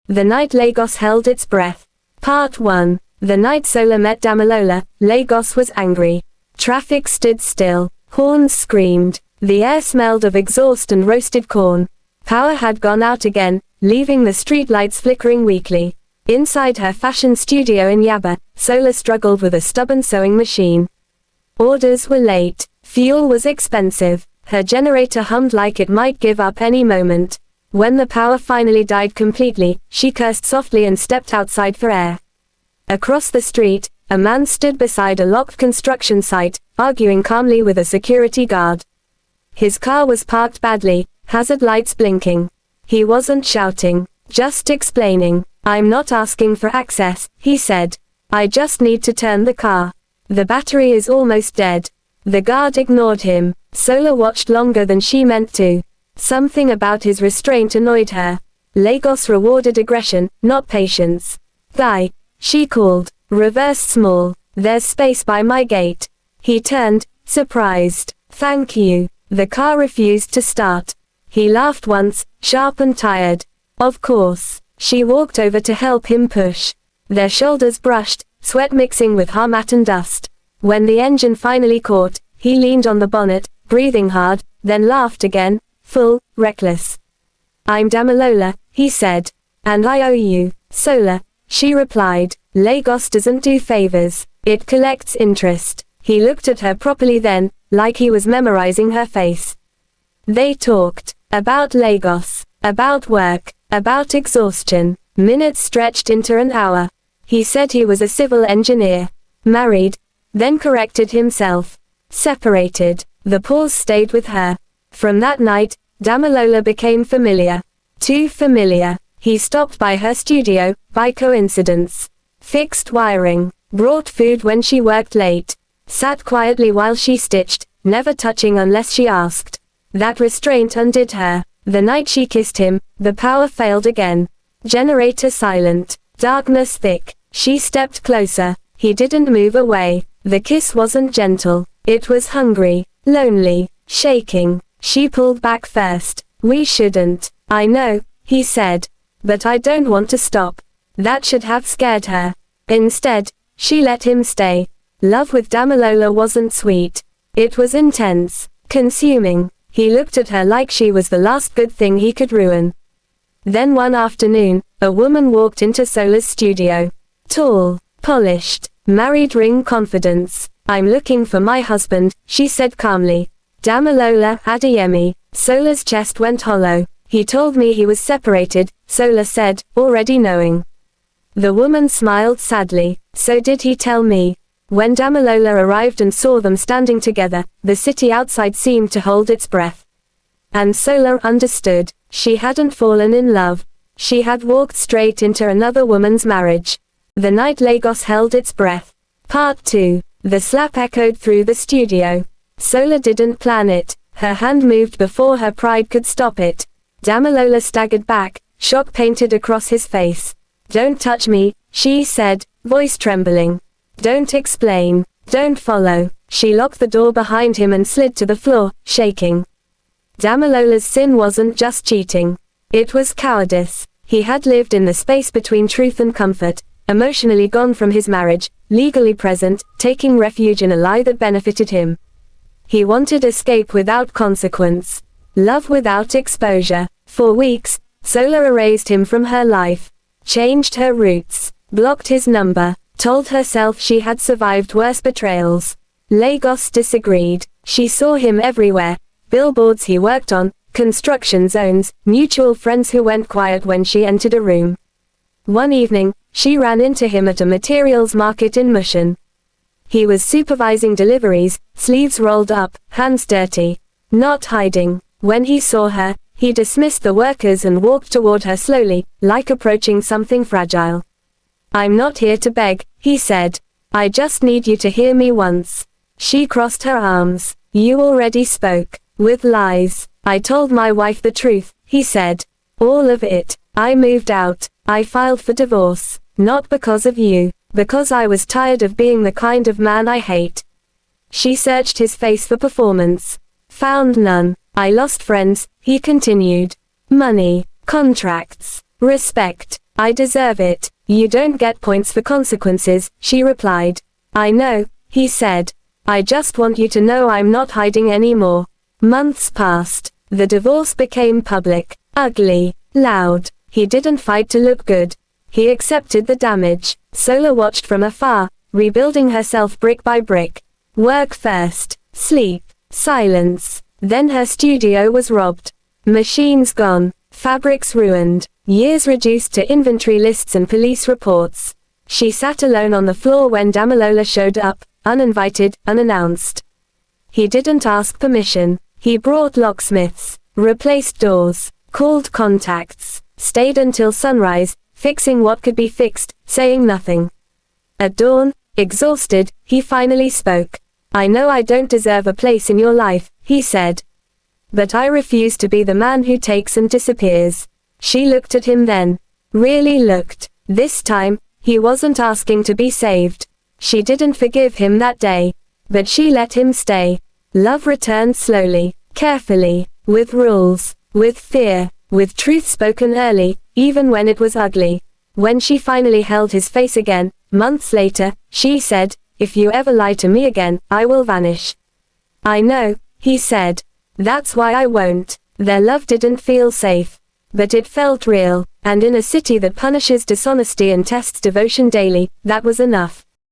The night Lagos held its breath. Part 1. The night Solar met Damilola, Lagos was angry. Traffic stood still. Horns screamed. The air smelled of exhaust and roasted corn. Power had gone out again, leaving the streetlights flickering weakly. Inside her fashion studio in Yaba, Solar struggled with a stubborn sewing machine. Orders were late. Fuel was expensive. Her generator hummed like it might give up any moment. When the power finally died completely, she cursed softly and stepped outside for air. Across the street, a man stood beside a locked construction site, arguing calmly with a security guard. His car was parked badly, hazard lights blinking. He wasn't shouting, just explaining. "I'm not asking for access," he said. "I just need to turn the car. The battery is almost dead." The guard ignored him. Solar watched longer than she meant to. Something about his restraint annoyed her. Lagos rewarded aggression, not patience. "Guy," she called. "Reverse small. There's space by my gate." He turned, surprised. "Thank you." The car refused to start. He laughed once, sharp and tired. "Of course." She walked over to help him push. Their shoulders brushed, sweat mixing with harmat and dust. When the engine finally caught, he leaned on the bonnet, breathing hard, then laughed again, full, reckless. "I'm Damilola," he said. "And I owe you." "Solar," she replied. "Lagos doesn't do favors. It collects interest." He looked at her properly then, like he was memorizing her face. They talked. About Lagos. About work. About exhaustion. Minutes stretched into an hour. He said he was a civil engineer. Married. Then corrected himself. Separated. The pause stayed with her. From that night, Damilola became familiar. Too familiar. He stopped by her studio, by coincidence. Fixed wiring. Brought food when she worked late. Sat quietly while she stitched, never touching unless she asked. That restraint undid her. The night she kissed him, the power failed again. Generator silent. Darkness thick. She stepped closer. He didn't move away. The kiss wasn't gentle. It was hungry, lonely, shaking. She pulled back first. "We shouldn't." "I know," he said. "But I don't want to stop." That should have scared her. Instead, she let him stay. Love with Damilola wasn't sweet. It was intense. Consuming. He looked at her like she was the last good thing he could ruin. Then one afternoon, a woman walked into Solar's studio. Tall, polished, married ring confidence. "I'm looking for my husband," she said calmly. "Damilola Adeyemi." Solar's chest went hollow. "He told me he was separated," Solar said, already knowing. The woman smiled sadly. "So did he tell me." When Damilola arrived and saw them standing together, the city outside seemed to hold its breath. And Solar understood. She hadn't fallen in love. She had walked straight into another woman's marriage. The night Lagos held its breath. Part 2. The slap echoed through the studio. Solar didn't plan it. Her hand moved before her pride could stop it. Damilola staggered back, shock painted across his face. "Don't touch me," she said, voice trembling. "Don't explain. Don't follow." She locked the door behind him and slid to the floor, shaking. Damilola's sin wasn't just cheating. It was cowardice. He had lived in the space between truth and comfort, emotionally gone from his marriage, legally present, taking refuge in a lie that benefited him. He wanted escape without consequence. Love without exposure. For weeks, Solar erased him from her life. Changed her routes. Blocked his number. Told herself she had survived worse betrayals. Lagos disagreed. She saw him everywhere. Billboards he worked on, construction zones, mutual friends who went quiet when she entered a room. One evening, she ran into him at a materials market in Mushin. He was supervising deliveries, sleeves rolled up, hands dirty. Not hiding. When he saw her, he dismissed the workers and walked toward her slowly, like approaching something fragile. "I'm not here to beg," he said. "I just need you to hear me once." She crossed her arms. "You already spoke. With lies." "I told my wife the truth," he said. "All of it. I moved out. I filed for divorce. Not because of you. Because I was tired of being the kind of man I hate." She searched his face for performance. Found none. "I lost friends," he continued. "Money. Contracts. Respect. I deserve it. You don't get points for consequences, she replied. I know, he said. I just want you to know I'm not hiding anymore. Months passed. The divorce became public. Ugly. Loud. He didn't fight to look good. He accepted the damage. Sola watched from afar, rebuilding herself brick by brick. Work first. Sleep. Silence. Then her studio was robbed. Machines gone. Fabrics ruined. Years reduced to inventory lists and police reports. She sat alone on the floor when Damilola showed up, uninvited, unannounced. He didn't ask permission. He brought locksmiths, replaced doors, called contacts, stayed until sunrise, fixing what could be fixed, saying nothing. At dawn, exhausted, he finally spoke. I know I don't deserve a place in your life, he said. But I refuse to be the man who takes and disappears. She looked at him then. Really looked. This time, he wasn't asking to be saved. She didn't forgive him that day. But she let him stay. Love returned slowly, carefully, with rules, with fear, with truth spoken early, even when it was ugly. When she finally held his face again, months later, she said, if you ever lie to me again, I will vanish. I know, he said. That's why I won't. Their love didn't feel safe. But it felt real, and in a city that punishes dishonesty and tests devotion daily, that was enough.